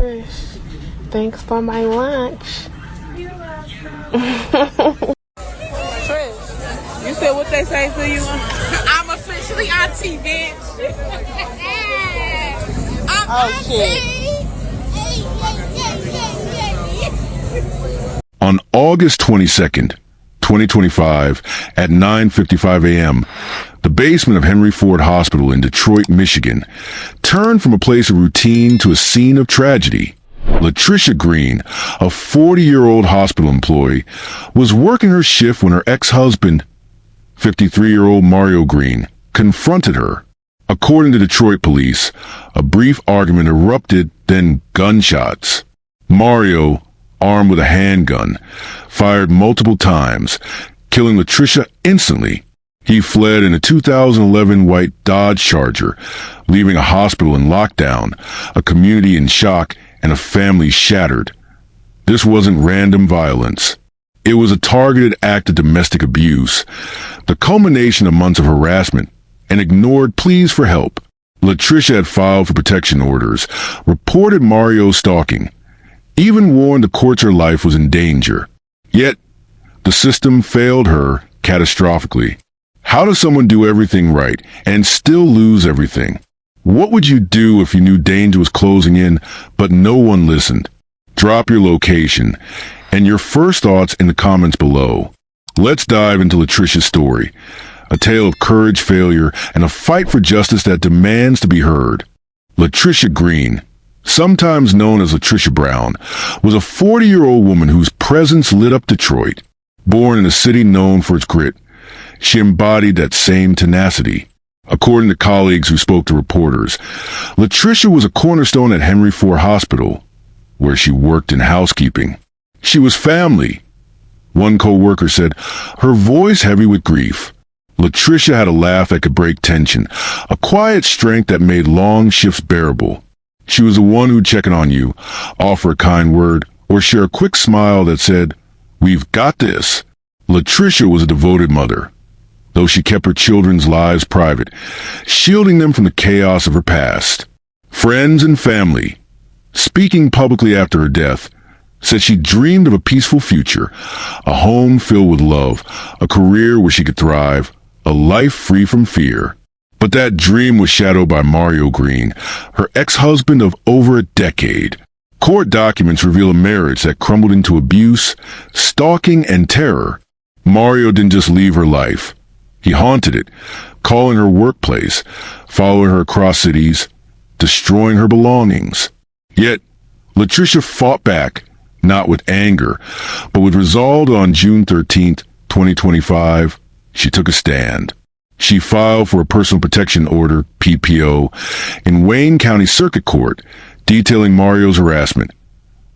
Trish, thanks for my lunch. Trish, you said what they say to you? I'm officially auntie, bitch. I'm auntie. On August 22nd, 2025, at 9:55 a.m., the basement of Henry Ford Hospital in Detroit, Michigan, turned from a place of routine to a scene of tragedy. Latricia Green, a 40-year-old hospital employee, was working her shift when her ex-husband, 53-year-old Mario Green, confronted her. According to Detroit police, a brief argument erupted, then gunshots. Mario, armed with a handgun, fired multiple times, killing Latricia instantly. He fled in a 2011 white Dodge Charger, leaving a hospital in lockdown, a community in shock, and a family shattered. This wasn't random violence. It was a targeted act of domestic abuse, the culmination of months of harassment and ignored pleas for help. Latricia had filed for protection orders, reported Mario's stalking, even warned the courts her life was in danger. Yet, the system failed her catastrophically. How does someone do everything right and still lose everything? What would you do if you knew danger was closing in, but no one listened? Drop your location and your first thoughts in the comments below. Let's dive into Latricia's story, a tale of courage, failure, and a fight for justice that demands to be heard. Latricia Green, sometimes known as Latricia Brown, was a 40-year-old woman whose presence lit up Detroit. Born in a city known for its grit, she embodied that same tenacity. According to colleagues who spoke to reporters, Latricia was a cornerstone at Henry Ford Hospital, where she worked in housekeeping. She was family. One co-worker said, her voice heavy with grief. Latricia had a laugh that could break tension, a quiet strength that made long shifts bearable. She was the one who'd check in on you, offer a kind word, or share a quick smile that said, "We've got this." Latricia was a devoted mother, though she kept her children's lives private, shielding them from the chaos of her past. Friends and family, speaking publicly after her death, said she dreamed of a peaceful future, a home filled with love, a career where she could thrive, a life free from fear. But that dream was shadowed by Mario Green, her ex-husband of over a decade. Court documents reveal a marriage that crumbled into abuse, stalking, and terror. Mario didn't just leave her life. He haunted it, calling her workplace, following her across cities, destroying her belongings. Yet, Latricia fought back, not with anger, but with resolve. On June 13th, 2025, she took a stand. She filed for a personal protection order, PPO, in Wayne County Circuit Court, detailing Mario's harassment,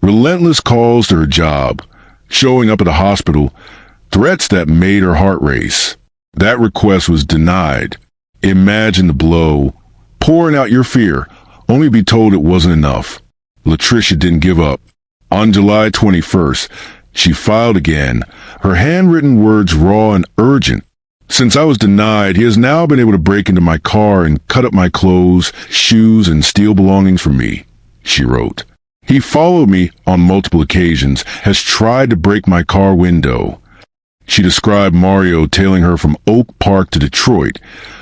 relentless calls to her job, showing up at the hospital, threats that made her heart race. That request was denied. Imagine the blow, pouring out your fear, only to be told it wasn't enough. Latricia didn't give up. On July 21st, she filed again, her handwritten words raw and urgent. "Since I was denied, he has now been able to break into my car and cut up my clothes, shoes, and steal belongings from me," she wrote. "He followed me on multiple occasions, has tried to break my car window." She described Mario tailing her from Oak Park to Detroit,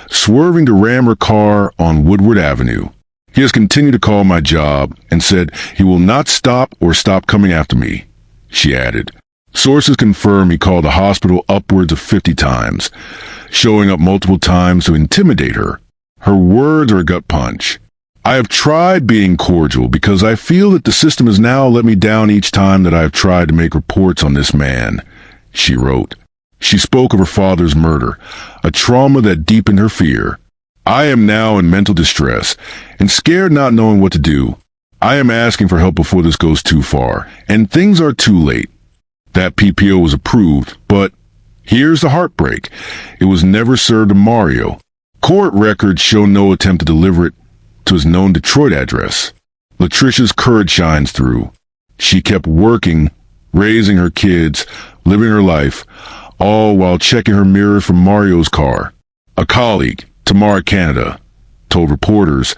swerving to ram her car on Woodward Avenue. "He has continued to call my job and said he will not stop or stop coming after me," she added. Sources confirm he called the hospital upwards of 50 times, showing up multiple times to intimidate her. Her words are a gut punch. "I have tried being cordial because I feel that the system has now let me down each time that I have tried to make reports on this man," she wrote. She spoke of her father's murder, a trauma that deepened her fear. "I am now in mental distress and scared, not knowing what to do. I am asking for help before this goes too far, and things are too late." That PPO was approved, but here's the heartbreak. It was never served to Mario. Court records show no attempt to deliver it to his known Detroit address. Latricia's courage shines through. She kept working, raising her kids, living her life, all while checking her mirrors from Mario's car. A colleague, Tamara Canada, told reporters,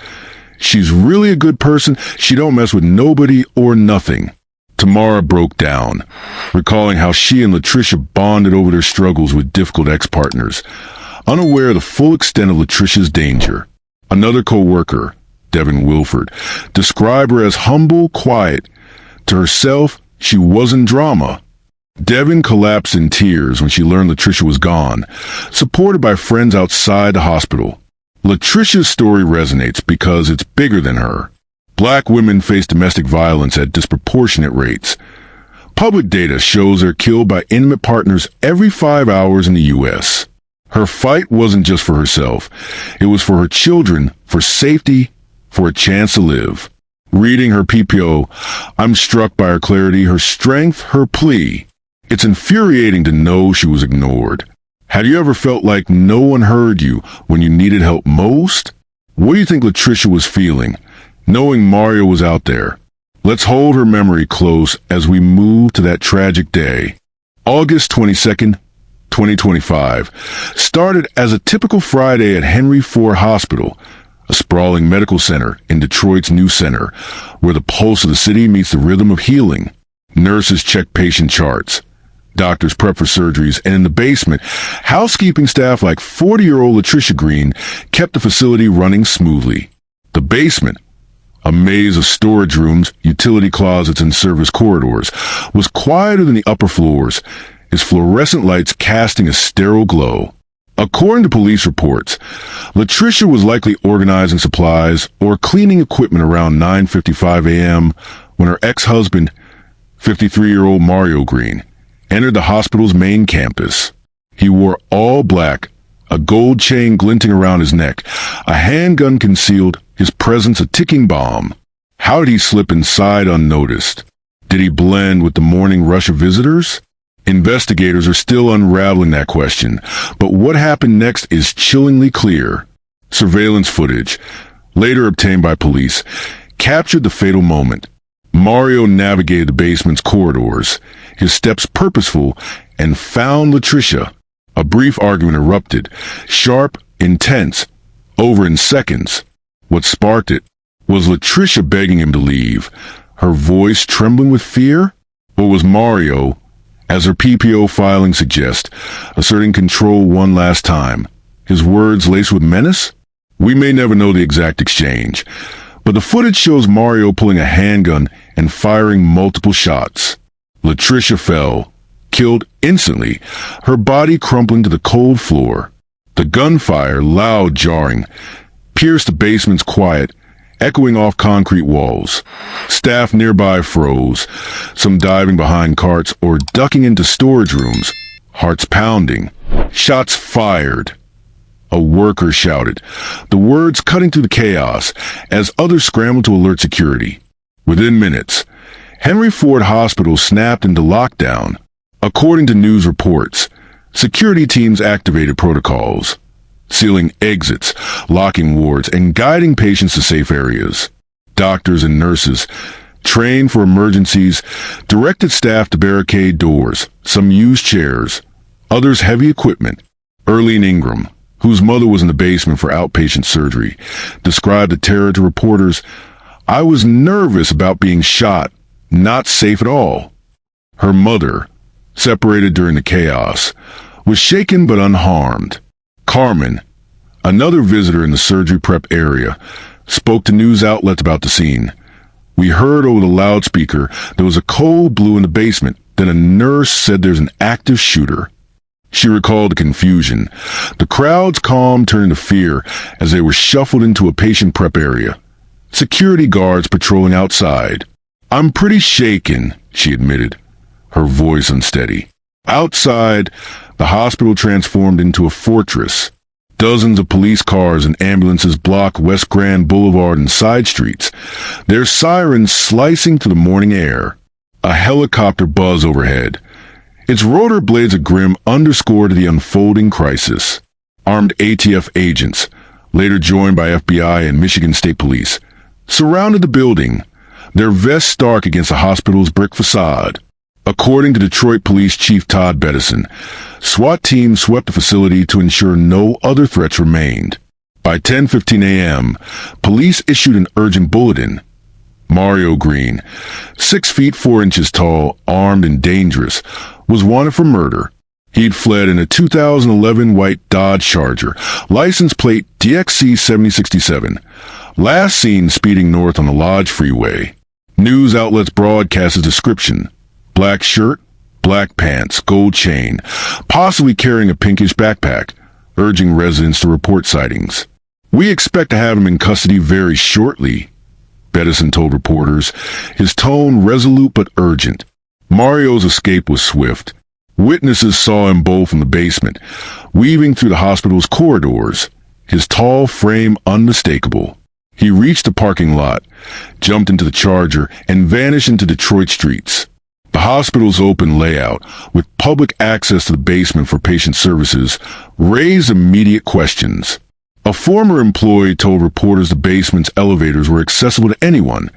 She's really a good person. She don't mess with nobody or nothing. Tamara broke down, recalling how she and Latricia bonded over their struggles with difficult ex-partners, unaware of the full extent of Latricia's danger. Another co-worker, Devin Wilford, described her as humble, quiet. To herself, she wasn't drama. Devin collapsed in tears when she learned Latricia was gone, supported by friends outside the hospital. Latricia's story resonates because it's bigger than her. Black women face domestic violence at disproportionate rates. Public data shows they're killed by intimate partners every 5 hours in the U.S. Her fight wasn't just for herself. It was for her children, for safety, for a chance to live. Reading her PPO, I'm struck by her clarity, her strength, her plea. It's infuriating to know she was ignored. Have you ever felt like no one heard you when you needed help most? What do you think Latricia was feeling, knowing Mario was out there? Let's hold her memory close as we move to that tragic day. August 22nd, 2025, started as a typical Friday at Henry Ford Hospital, a sprawling medical center in Detroit's New Center, where the pulse of the city meets the rhythm of healing. Nurses check patient charts. Doctors prep for surgeries, and in the basement, housekeeping staff like 40-year-old Latricia Green kept the facility running smoothly. The basement, a maze of storage rooms, utility closets, and service corridors, was quieter than the upper floors, its fluorescent lights casting a sterile glow. According to police reports, Latricia was likely organizing supplies or cleaning equipment around 9:55 a.m. when her ex-husband, 53-year-old Mario Green, entered the hospital's main campus. He wore all black, a gold chain glinting around his neck, a handgun concealed, his presence a ticking bomb. How did he slip inside unnoticed? Did he blend with the morning rush of visitors? Investigators are still unraveling that question, but what happened next is chillingly clear. Surveillance footage, later obtained by police, captured the fatal moment. Mario navigated the basement's corridors, his steps purposeful, and found Latricia. A brief argument erupted, sharp, intense, over in seconds. What sparked it was Latricia begging him to leave, her voice trembling with fear? Or was Mario, as her PPO filing suggests, asserting control one last time, his words laced with menace? We may never know the exact exchange, but the footage shows Mario pulling a handgun and firing multiple shots. Latricia fell, killed instantly, her body crumpling to the cold floor. The gunfire, loud, jarring, pierced the basement's quiet, echoing off concrete walls. Staff nearby froze, some diving behind carts or ducking into storage rooms, hearts pounding. Shots fired. A worker shouted, the words cutting through the chaos as others scrambled to alert security. Within minutes, Henry Ford Hospital snapped into lockdown. According to news reports, security teams activated protocols, sealing exits, locking wards, and guiding patients to safe areas. Doctors and nurses, trained for emergencies, directed staff to barricade doors. Some used chairs, others heavy equipment. Erlene Ingram, whose mother was in the basement for outpatient surgery, described the terror to reporters. I was nervous about being shot, not safe at all. Her mother, separated during the chaos, was shaken but unharmed. Carmen, another visitor in the surgery prep area, spoke to news outlets about the scene. We heard over the loudspeaker there was a cold blue in the basement. Then a nurse said there's an active shooter. She recalled the confusion. The crowd's calm turned to fear as they were shuffled into a patient prep area. Security guards patrolling outside. I'm pretty shaken, she admitted, her voice unsteady. Outside, the hospital transformed into a fortress. Dozens of police cars and ambulances block West Grand Boulevard and side streets, their sirens slicing through the morning air. A helicopter buzzed overhead. Its rotor blades of grim underscored the unfolding crisis. Armed ATF agents, later joined by FBI and Michigan State Police, surrounded the building, their vests stark against the hospital's brick facade. According to Detroit Police Chief Todd Bettison, SWAT teams swept the facility to ensure no other threats remained. By 10:15 a.m., police issued an urgent bulletin. Mario Green, 6 feet 4 inches tall, armed and dangerous, was wanted for murder. He'd fled in a 2011 white Dodge Charger, license plate DXC 7067, last seen speeding north on the Lodge Freeway. News outlets broadcast his description: black shirt, black pants, gold chain, possibly carrying a pinkish backpack, urging residents to report sightings. "We expect to have him in custody very shortly," Bedison told reporters, his tone resolute but urgent. Mario's escape was swift. Witnesses saw him bolt from the basement, weaving through the hospital's corridors, his tall frame unmistakable. He reached the parking lot, jumped into the Charger, and vanished into Detroit streets. The hospital's open layout, with public access to the basement for patient services, raised immediate questions. A former employee told reporters the basement's elevators were accessible to anyone.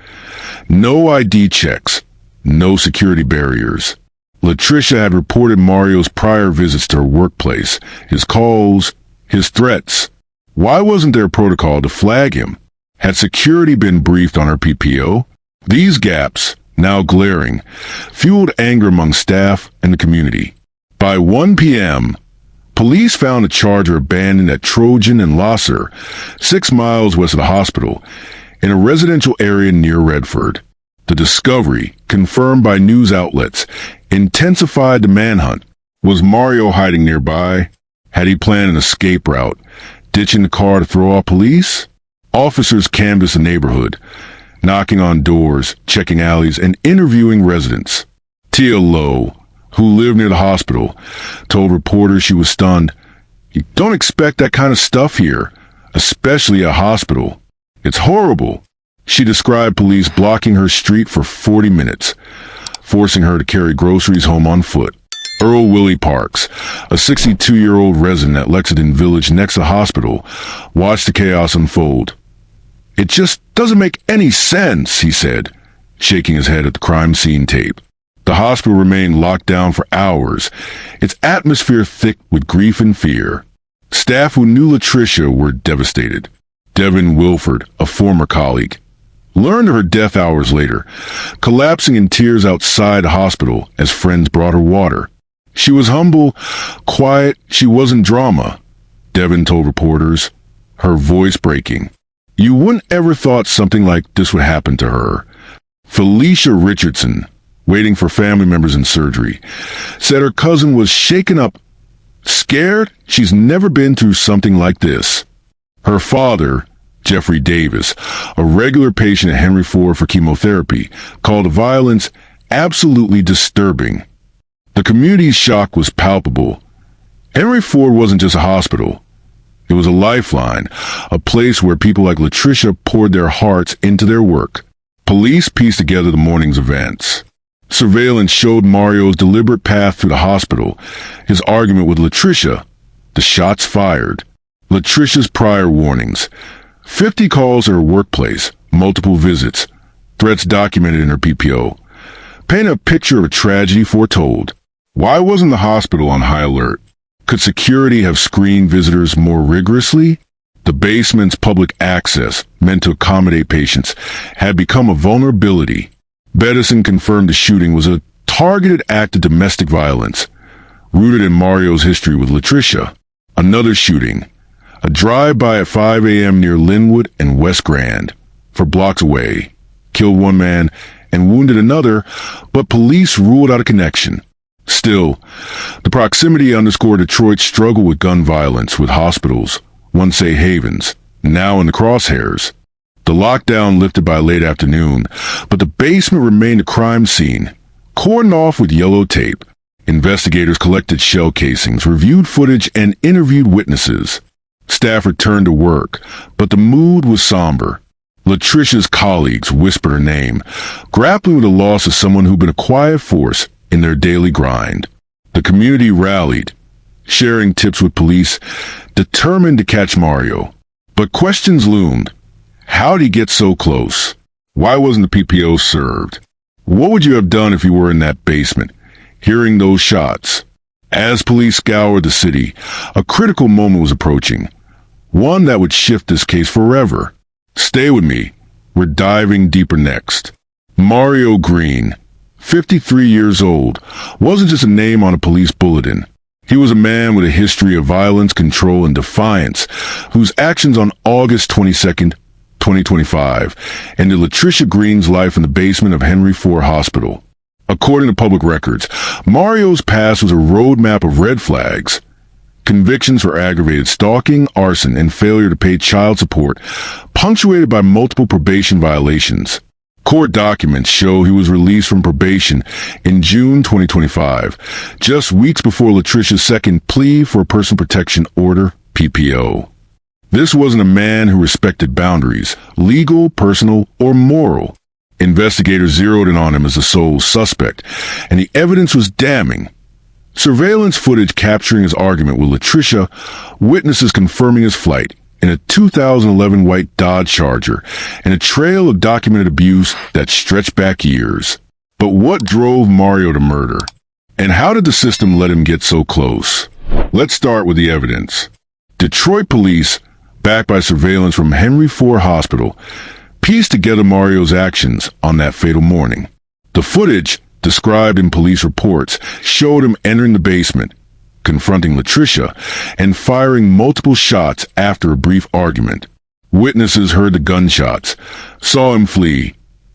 No ID checks, no security barriers. Latricia had reported Mario's prior visits to her workplace, his calls, his threats. Why wasn't there protocol to flag him? Had security been briefed on her PPO? These gaps, now glaring, fueled anger among staff and the community. By 1 p.m., police found a Charger abandoned at Trojan and Lasser, 6 miles west of the hospital, in a residential area near Redford. The discovery, confirmed by news outlets, intensified the manhunt. Was Mario hiding nearby? Had he planned an escape route, ditching the car to throw off police? Officers canvassed the neighborhood, knocking on doors, checking alleys, and interviewing residents. Tia Lowe, who lived near the hospital, told reporters she was stunned. "You don't expect that kind of stuff here, especially a hospital. It's horrible." She described police blocking her street for 40 minutes, forcing her to carry groceries home on foot. Earl Willie Parks, a 62-year-old resident at Lexington Village next to the hospital, watched the chaos unfold. "It just doesn't make any sense," he said, shaking his head at the crime scene tape. The hospital remained locked down for hours, its atmosphere thick with grief and fear. Staff who knew Latricia were devastated. Devin Wilford, a former colleague, learned of her death hours later, collapsing in tears outside the hospital as friends brought her water. She was humble, quiet, she wasn't drama, Devin told reporters, her voice breaking. "You wouldn't ever thought something like this would happen to her." Felicia Richardson, waiting for family members in surgery, said her cousin was shaken up, scared. She's never been through something like this. Her father, Jeffrey Davis, a regular patient at Henry Ford for chemotherapy, called the violence absolutely disturbing. The community's shock was palpable. Henry Ford wasn't just a hospital. It was a lifeline, a place where people like Latricia poured their hearts into their work. Police pieced together the morning's events. Surveillance showed Mario's deliberate path through the hospital, his argument with Latricia, the shots fired, Latricia's prior warnings, 50 calls at her workplace, multiple visits, threats documented in her PPO. Paint a picture of a tragedy foretold. Why wasn't the hospital on high alert? Could security have screened visitors more rigorously? The basement's public access, meant to accommodate patients, had become a vulnerability. Bedison confirmed the shooting was a targeted act of domestic violence, rooted in Mario's history with Latricia. Another shooting, a drive-by at 5 a.m. near Linwood and West Grand, for blocks away, killed one man and wounded another, but police ruled out a connection. Still, the proximity underscored Detroit's struggle with gun violence, with hospitals, once safe havens, now in the crosshairs. The lockdown lifted by late afternoon, but the basement remained a crime scene, cordoned off with yellow tape. Investigators collected shell casings, reviewed footage, and interviewed witnesses. Staff returned to work, but the mood was somber. Latricia's colleagues whispered her name, grappling with the loss of someone who'd been a quiet force in their daily grind. The community rallied, sharing tips with police, determined to catch Mario. But questions loomed. How did he get so close? Why wasn't the PPO served? What would you have done if you were in that basement, hearing those shots? As police scoured the city, a critical moment was approaching. one that would shift this case forever. Stay with me. We're diving deeper next. Mario Green, 53 years old, wasn't just a name on a police bulletin. He was a man with a history of violence, control, and defiance, whose actions on August 22nd, 2025, ended Latricia Green's life in the basement of Henry Ford Hospital. According to public records, Mario's past was a roadmap of red flags. Convictions for aggravated stalking, arson, and failure to pay child support, punctuated by multiple probation violations. Court documents show he was released from probation in June 2025, just weeks before Latricia's second plea for a personal protection order, PPO. This wasn't a man who respected boundaries, legal, personal, or moral. Investigators zeroed in on him as the sole suspect, and the evidence was damning. Surveillance footage capturing his argument with Latricia, witnesses confirming his flight in a 2011 white Dodge Charger, and a trail of documented abuse that stretched back years. But what drove Mario to murder? And how did the system let him get so close? Let's start with the evidence. Detroit police, backed by surveillance from Henry Ford Hospital, pieced together Mario's actions on that fatal morning. The footage, described in police reports, showed him entering the basement, confronting Latricia, and firing multiple shots after a brief argument. Witnesses heard the gunshots, saw him flee,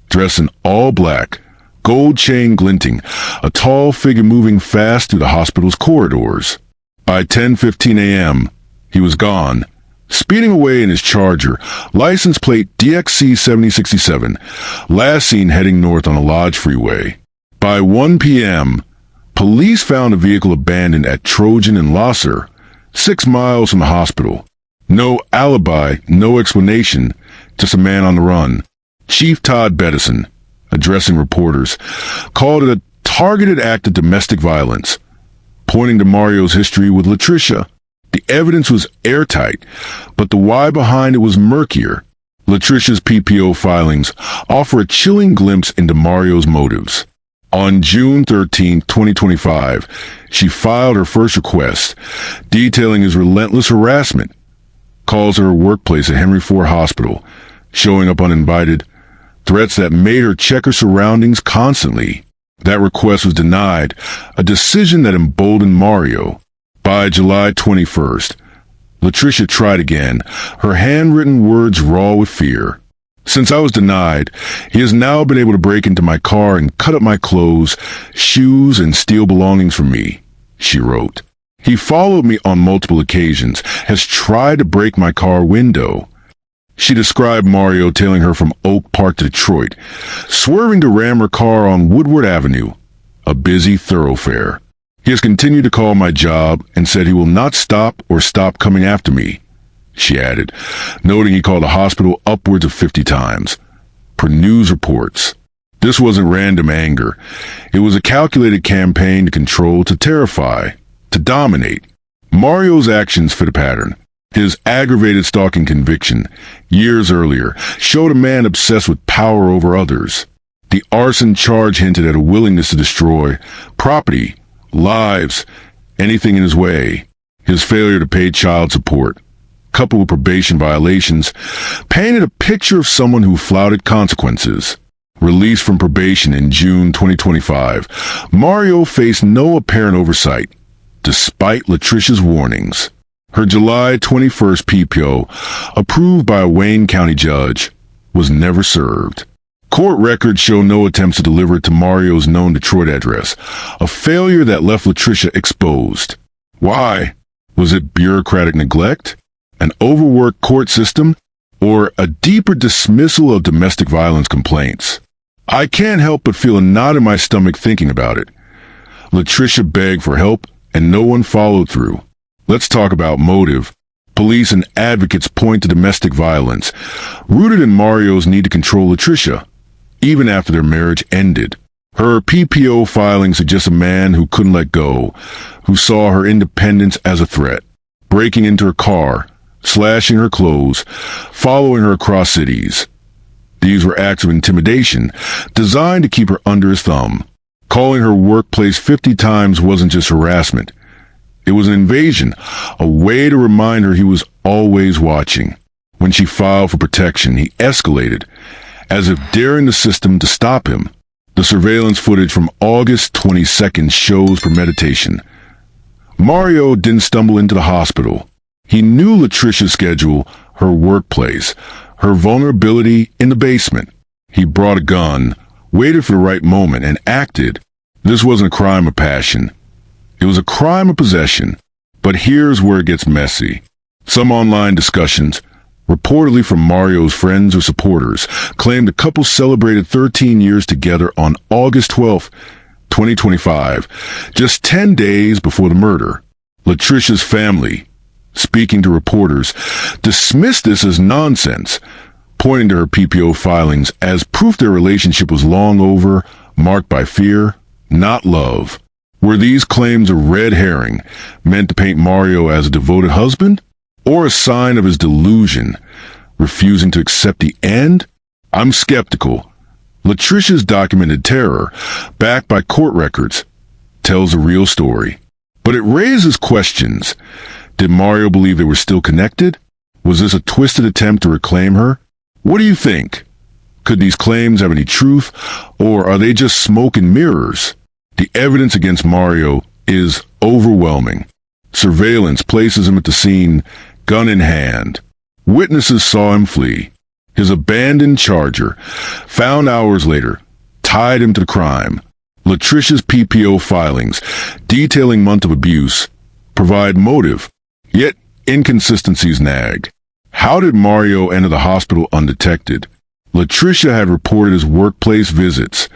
dressed in all black, gold chain glinting, a tall figure moving fast through the hospital's corridors. By 10:15 a.m., he was gone, speeding away in his Charger, license plate DXC 7067, last seen heading north on a Lodge freeway. By 1 p.m., police found a vehicle abandoned at Trojan and Losser, 6 miles from the hospital. No alibi, no explanation, just a man on the run. Chief Todd Bettison, addressing reporters, called it a targeted act of domestic violence, pointing to Mario's history with Latricia. The evidence was airtight, but the why behind it was murkier. Latricia's PPO filings offer a chilling glimpse into Mario's motives. On June 13, 2025, she filed her first request, detailing his relentless harassment, calls her workplace at Henry Ford Hospital, showing up uninvited, threats that made her check her surroundings constantly. That request was denied, a decision that emboldened Mario. By July 21st, Latricia tried again, her handwritten words raw with fear. Since I was denied, he has now been able to break into my car and cut up my clothes, shoes, and steal belongings from me, she wrote. He followed me on multiple occasions, has tried to break my car window. She described Mario tailing her from Oak Park to Detroit, swerving to ram her car on Woodward Avenue, a busy thoroughfare. He has continued to call my job and said he will not stop or stop coming after me, she added, noting he called the hospital upwards of 50 times. Per news reports, this wasn't random anger. It was a calculated campaign to control, to terrify, to dominate. Mario's actions fit a pattern. His aggravated stalking conviction, years earlier, showed a man obsessed with power over others. The arson charge hinted at a willingness to destroy property, lives, anything in his way. His failure to pay child support, coupled with probation violations, painted a picture of someone who flouted consequences. Released from probation in June 2025, Mario faced no apparent oversight, despite Latricia's warnings. Her July 21st PPO, approved by a Wayne County judge, was never served. Court records show no attempts to deliver it to Mario's known Detroit address, a failure that left Latricia exposed. Why? Was it bureaucratic neglect? An overworked court system? Or a deeper dismissal of domestic violence complaints? I can't help but feel a knot in my stomach thinking about it. Latricia begged for help, and no one followed through. Let's talk about motive. Police and advocates point to domestic violence, rooted in Mario's need to control Latricia, even after their marriage ended. Her PPO filing suggests a man who couldn't let go, who saw her independence as a threat, breaking into her car, slashing her clothes, following her across cities. These were acts of intimidation, designed to keep her under his thumb. Calling her workplace 50 times wasn't just harassment. It was an invasion, a way to remind her he was always watching. When she filed for protection, he escalated, as if daring the system to stop him. The surveillance footage from August 22nd shows premeditation. Mario didn't stumble into the hospital. He knew Latricia's schedule, her workplace, her vulnerability in the basement. He brought a gun, waited for the right moment, and acted. This wasn't a crime of passion. It was a crime of possession. But here's where it gets messy. Some online discussions, reportedly from Mario's friends or supporters, claimed the couple celebrated 13 years together on August 12, 2025, just 10 days before the murder. Latricia's family, speaking to reporters, dismissed this as nonsense, pointing to her PPO filings as proof their relationship was long over, marked by fear, not love. Were these claims a red herring, meant to paint Mario as a devoted husband? Or a sign of his delusion, refusing to accept the end? I'm skeptical. Latricia's documented terror, backed by court records, tells a real story. But it raises questions. Did Mario believe they were still connected? Was this a twisted attempt to reclaim her? What do you think? Could these claims have any truth, or are they just smoke and mirrors? The evidence against Mario is overwhelming. Surveillance places him at the scene, gun in hand. Witnesses saw him flee. His abandoned Charger, found hours later, tied him to the crime. Latricia's PPO filings, detailing months of abuse, provide motive, yet inconsistencies nag. How did Mario enter the hospital undetected? Latricia had reported his workplace visits,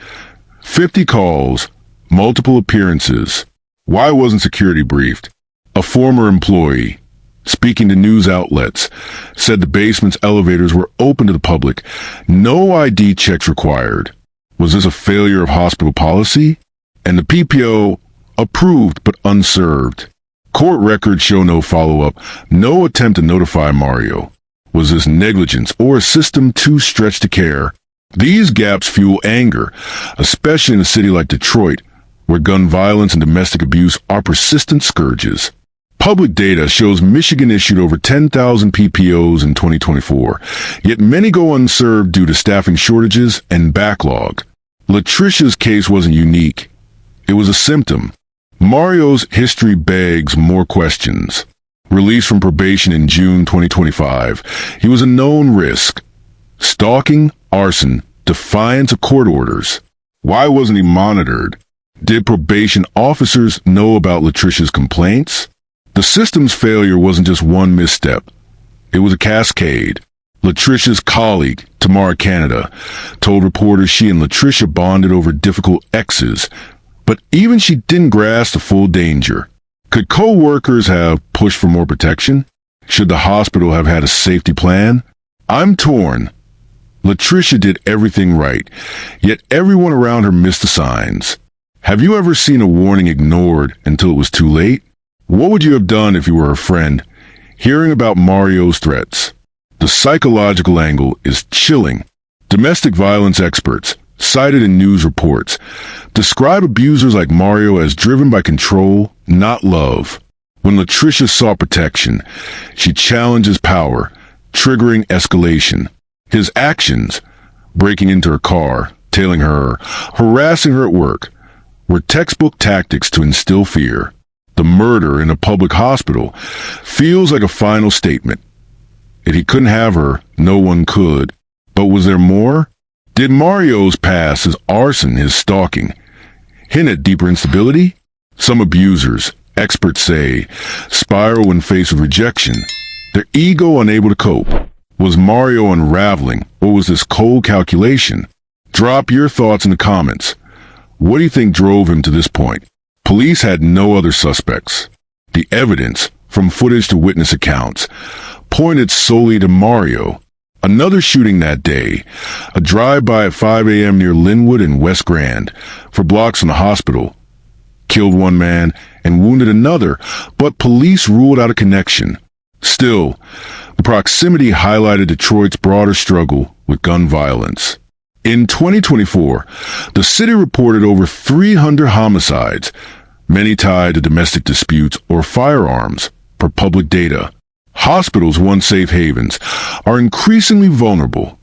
50 calls, multiple appearances. Why wasn't security briefed? A former employee, speaking to news outlets, said the basement's elevators were open to the public. No ID checks required. Was this a failure of hospital policy? And the PPO approved but unserved. Court records show no follow-up, no attempt to notify Mario. Was this negligence or a system too stretched to care? These gaps fuel anger, especially in a city like Detroit, where gun violence and domestic abuse are persistent scourges. Public data shows Michigan issued over 10,000 PPOs in 2024, yet many go unserved due to staffing shortages and backlog. Latricia's case wasn't unique. It was a symptom. Mario's history begs more questions. Released from probation in June 2025, he was a known risk. Stalking, arson, defiance of court orders. Why wasn't he monitored? Did probation officers know about Latricia's complaints? The system's failure wasn't just one misstep. It was a cascade. Latricia's colleague, Tamara Canada, told reporters she and Latricia bonded over difficult exes, but even she didn't grasp the full danger. Could co-workers have pushed for more protection? Should the hospital have had a safety plan? I'm torn. Latricia did everything right, yet everyone around her missed the signs. Have you ever seen a warning ignored until it was too late? What would you have done if you were a friend, hearing about Mario's threats? The psychological angle is chilling. Domestic violence experts, cited in news reports, describe abusers like Mario as driven by control, not love. When Latricia sought protection, she challenges power, triggering escalation. His actions, breaking into her car, tailing her, harassing her at work, were textbook tactics to instill fear. The murder in a public hospital feels like a final statement. If he couldn't have her, no one could. But was there more? Did Mario's past, his arson, his stalking, hint at deeper instability? Some abusers, experts say, spiral when faced with rejection, their ego unable to cope. Was Mario unraveling, or was this cold calculation? Drop your thoughts in the comments. What do you think drove him to this point? Police had no other suspects. The evidence, from footage to witness accounts, pointed solely to Mario. Another shooting that day, a drive-by at 5 a.m. near Linwood and West Grand, for blocks from the hospital, killed one man and wounded another, but police ruled out a connection. Still, the proximity highlighted Detroit's broader struggle with gun violence. In 2024, the city reported over 300 homicides, many tied to domestic disputes or firearms, per public data. Hospitals, once safe havens, are increasingly vulnerable.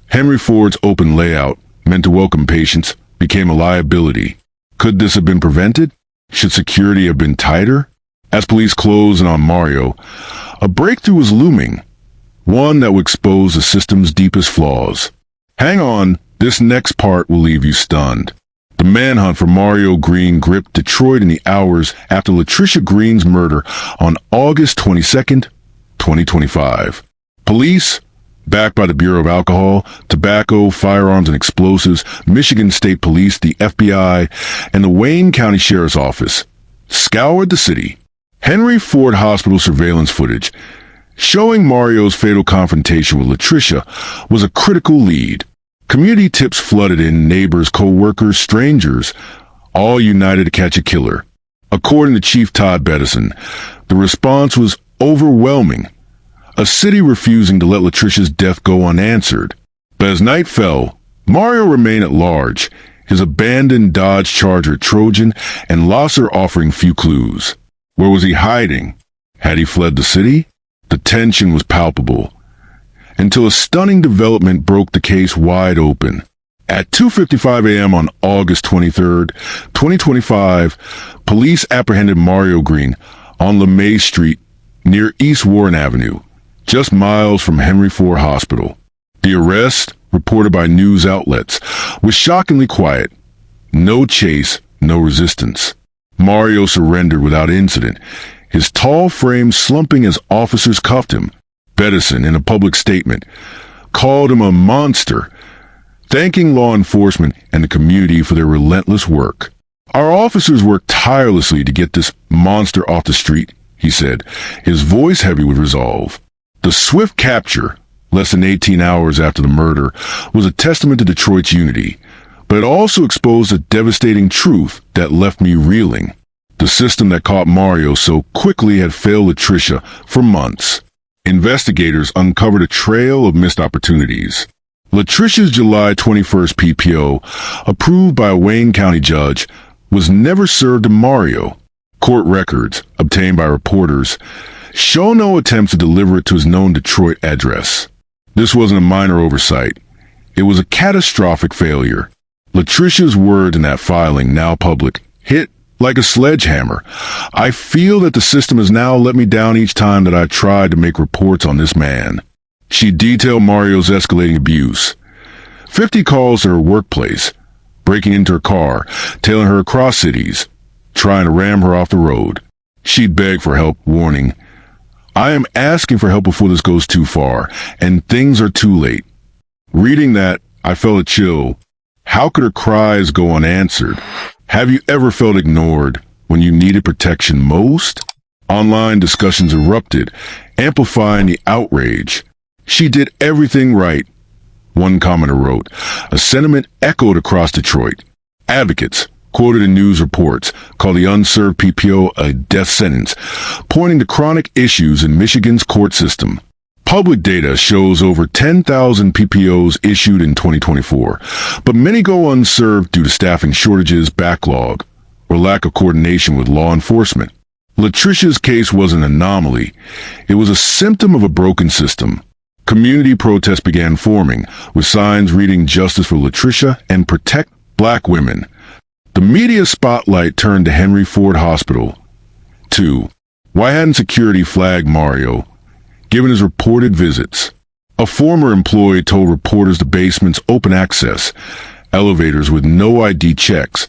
Henry Ford's open layout, meant to welcome patients, became a liability. Could this have been prevented? Should security have been tighter? As police closed in on Mario, a breakthrough was looming, one that would expose the system's deepest flaws. Hang on, this next part will leave you stunned. The manhunt for Mario Green gripped Detroit in the hours after Latricia Green's murder on August 22nd, 2025. Police, backed by the Bureau of Alcohol, Tobacco, Firearms, and Explosives, Michigan State Police, the FBI, and the Wayne County Sheriff's Office, scoured the city. Henry Ford Hospital surveillance footage showing Mario's fatal confrontation with Latricia was a critical lead. Community tips flooded in, neighbors, co-workers, strangers, all united to catch a killer. According to Chief Todd Bettison, the response was overwhelming, a city refusing to let Latricia's death go unanswered. But as night fell, Mario remained at large, his abandoned Dodge Charger Trojan and Losser offering few clues. Where was he hiding? Had he fled the city? The tension was palpable, until a stunning development broke the case wide open. At 2:55 a.m. on August 23, 2025, police apprehended Mario Green on LeMay Street near East Warren Avenue, just miles from Henry Ford Hospital. The arrest, reported by news outlets, was shockingly quiet. No chase, no resistance. Mario surrendered without incident, his tall frame slumping as officers cuffed him. Bettison, in a public statement, called him a monster, thanking law enforcement and the community for their relentless work. Our officers worked tirelessly to get this monster off the street, he said, his voice heavy with resolve. The swift capture, less than 18 hours after the murder, was a testament to Detroit's unity, but it also exposed a devastating truth that left me reeling. The system that caught Mario so quickly had failed Latricia for months. Investigators uncovered a trail of missed opportunities. Latricia's July 21st PPO, approved by a Wayne County judge, was never served to Mario. Court records, obtained by reporters, show no attempt to deliver it to his known Detroit address. This wasn't a minor oversight. It was a catastrophic failure. Latricia's words in that filing, now public, hit like a sledgehammer. I feel that the system has now let me down each time that I tried to make reports on this man. She detailed Mario's escalating abuse. 50 calls to her workplace, breaking into her car, tailing her across cities, trying to ram her off the road. She'd beg for help, warning, I am asking for help before this goes too far, and things are too late. Reading that, I felt a chill. How could her cries go unanswered? Have you ever felt ignored when you needed protection most? Online discussions erupted, amplifying the outrage. She did everything right, one commenter wrote. A sentiment echoed across Detroit. Advocates, quoted in news reports, called the unserved PPO a death sentence, pointing to chronic issues in Michigan's court system. Public data shows over 10,000 PPOs issued in 2024, but many go unserved due to staffing shortages, backlog, or lack of coordination with law enforcement. Latricia's case was an anomaly. It was a symptom of a broken system. Community protests began forming, with signs reading Justice for Latricia and Protect Black Women. The media spotlight turned to Henry Ford Hospital. 2. Why hadn't security flagged Mario, given his reported visits? A former employee told reporters the basement's open access, elevators with no ID checks,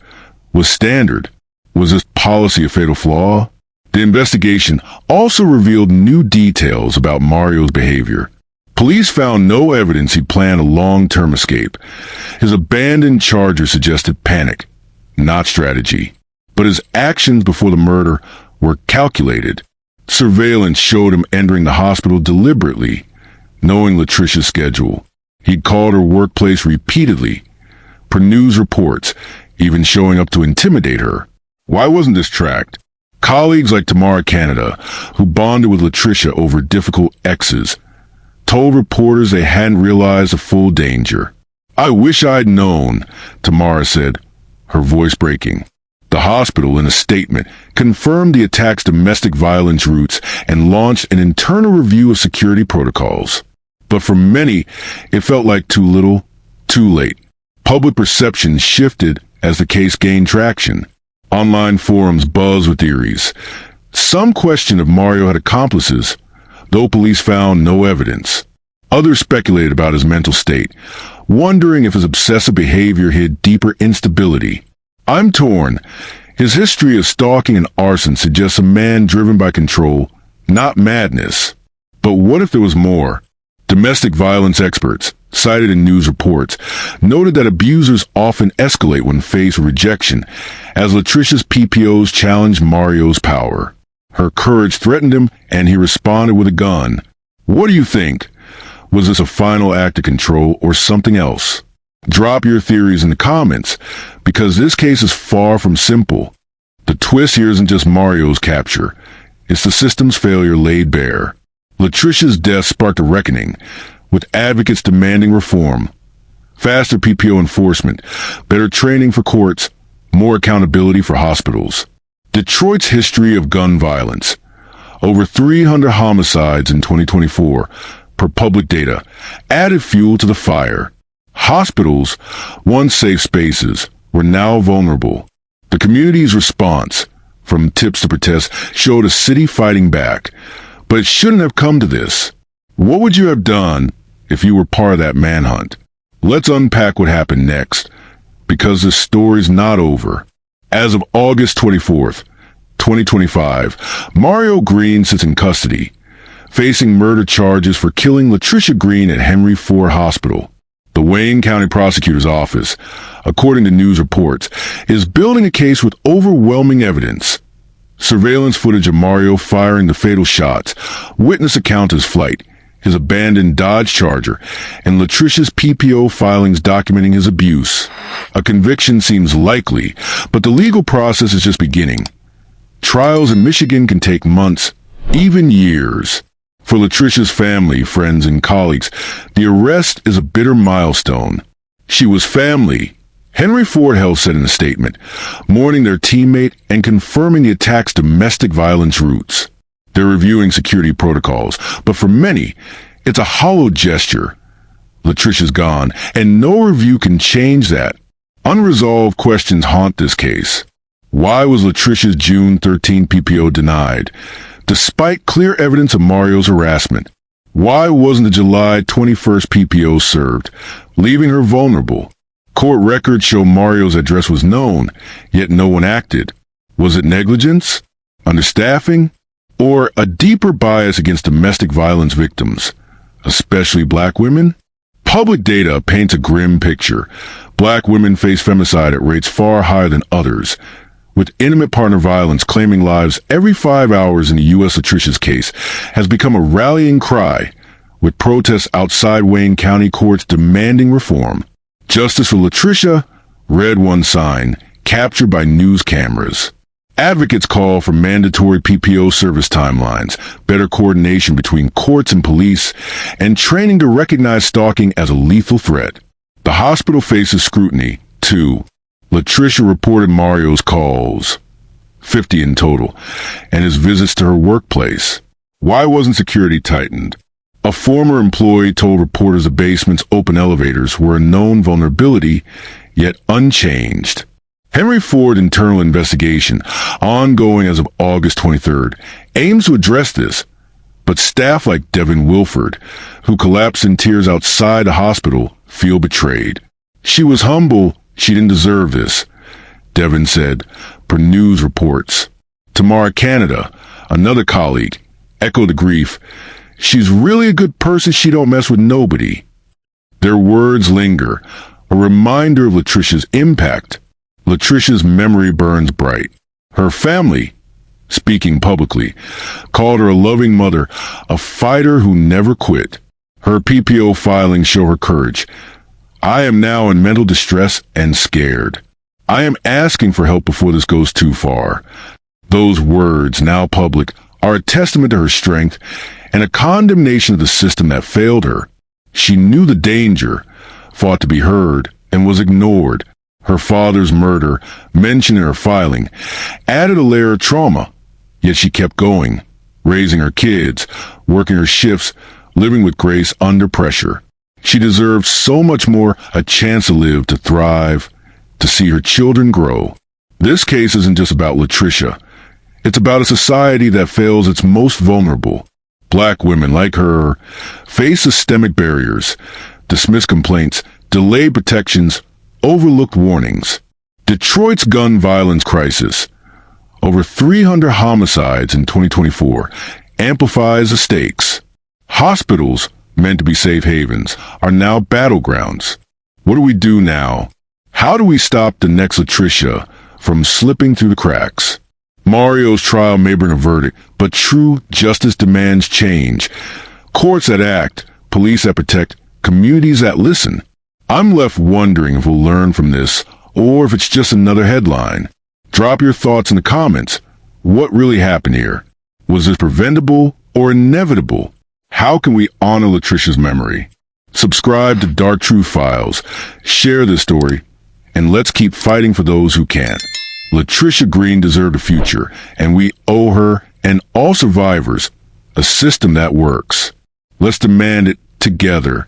was standard. Was this policy a fatal flaw? The investigation also revealed new details about Mario's behavior. Police found no evidence he planned a long-term escape. His abandoned Charger suggested panic, not strategy. But his actions before the murder were calculated. Surveillance showed him entering the hospital deliberately, knowing Latricia's schedule. He'd called her workplace repeatedly, per news reports, even showing up to intimidate her. Why wasn't this tracked? Colleagues like Tamara Canada, who bonded with Latricia over difficult exes, told reporters they hadn't realized the full danger. I wish I'd known, Tamara said, her voice breaking. The hospital, in a statement, confirmed the attack's domestic violence roots and launched an internal review of security protocols. But for many, it felt like too little, too late. Public perception shifted as the case gained traction. Online forums buzzed with theories. Some questioned if Mario had accomplices, though police found no evidence. Others speculated about his mental state, wondering if his obsessive behavior hid deeper instability. I'm torn. His history of stalking and arson suggests a man driven by control, not madness. But what if there was more? Domestic violence experts, cited in news reports, noted that abusers often escalate when faced with rejection, as Latricia's PPOs challenged Mario's power. Her courage threatened him, and he responded with a gun. What do you think? Was this a final act of control or something else? Drop your theories in the comments, because this case is far from simple. The twist here isn't just Mario's capture. It's the system's failure laid bare. Latricia's death sparked a reckoning, with advocates demanding reform. Faster PPO enforcement, better training for courts, more accountability for hospitals. Detroit's history of gun violence. Over 300 homicides in 2024, per public data, added fuel to the fire. Hospitals, once safe spaces, were now vulnerable. The community's response, from tips to protests, showed a city fighting back. But it shouldn't have come to this. What would you have done if you were part of that manhunt? Let's unpack what happened next, because this story's not over. As of August 24th, 2025, Mario Green sits in custody, facing murder charges for killing Latricia Green at Henry Ford Hospital. The Wayne County Prosecutor's Office, according to news reports, is building a case with overwhelming evidence. Surveillance footage of Mario firing the fatal shots, witness account of his flight, his abandoned Dodge Charger, and Latricia's PPO filings documenting his abuse. A conviction seems likely, but the legal process is just beginning. Trials in Michigan can take months, even years. For Latricia's family, friends, and colleagues, the arrest is a bitter milestone. She was family, Henry Ford Health said in a statement, mourning their teammate and confirming the attack's domestic violence roots. They're reviewing security protocols, but for many, it's a hollow gesture. Latricia's gone, and no review can change that. Unresolved questions haunt this case. Why was Latricia's June 13 PPO denied, despite clear evidence of Mario's harassment? Why wasn't the July 21st PPO served, leaving her vulnerable? Court records show Mario's address was known, yet no one acted. Was it negligence? Understaffing? Or a deeper bias against domestic violence victims, especially black women? Public data paints a grim picture. Black women face femicide at rates far higher than others, with intimate partner violence claiming lives every 5 hours in the U.S. Latricia's case has become a rallying cry, with protests outside Wayne County courts demanding reform. Justice for Latricia, red one sign, captured by news cameras. Advocates call for mandatory PPO service timelines, better coordination between courts and police, and training to recognize stalking as a lethal threat. The hospital faces scrutiny, too. Latricia reported Mario's calls, 50 in total, and his visits to her workplace. Why wasn't security tightened? A former employee told reporters the basement's open elevators were a known vulnerability, yet unchanged. Henry Ford internal investigation, ongoing as of August 23rd, aims to address this, but staff like Devin Wilford, who collapsed in tears outside the hospital, feel betrayed. She was humble, she didn't deserve this, Devin said, per news reports. Tamara Canada, another colleague, echoed the grief. She's really a good person, she don't mess with nobody. Their words linger, a reminder of Latricia's impact. Latricia's memory burns bright. Her family, speaking publicly, called her a loving mother, a fighter who never quit. Her PPO filings show her courage. I am now in mental distress and scared. I am asking for help before this goes too far. Those words, now public, are a testament to her strength and a condemnation of the system that failed her. She knew the danger, fought to be heard, and was ignored. Her father's murder, mentioned in her filing, added a layer of trauma. Yet she kept going, raising her kids, working her shifts, living with grace under pressure. She deserved so much more, a chance to live, to thrive, to see her children grow. This case isn't just about Latricia. It's about a society that fails its most vulnerable. Black women like her face systemic barriers, dismiss complaints, delay protections, overlooked warnings. Detroit's gun violence crisis, over 300 homicides in 2024, amplifies the stakes. Hospitals, meant to be safe havens, are now battlegrounds. What do we do now? How do we stop the next Latricia from slipping through the cracks? Mario's trial may bring a verdict, but true justice demands change. Courts that act, police that protect, communities that listen. I'm left wondering if we'll learn from this, or if it's just another headline. Drop your thoughts in the comments. What really happened here? Was this preventable or inevitable? How can we honor Latricia's memory? Subscribe to Dark Truth Files, share this story, and let's keep fighting for those who can't. Latricia Green deserved a future, and we owe her and all survivors a system that works. Let's demand it together.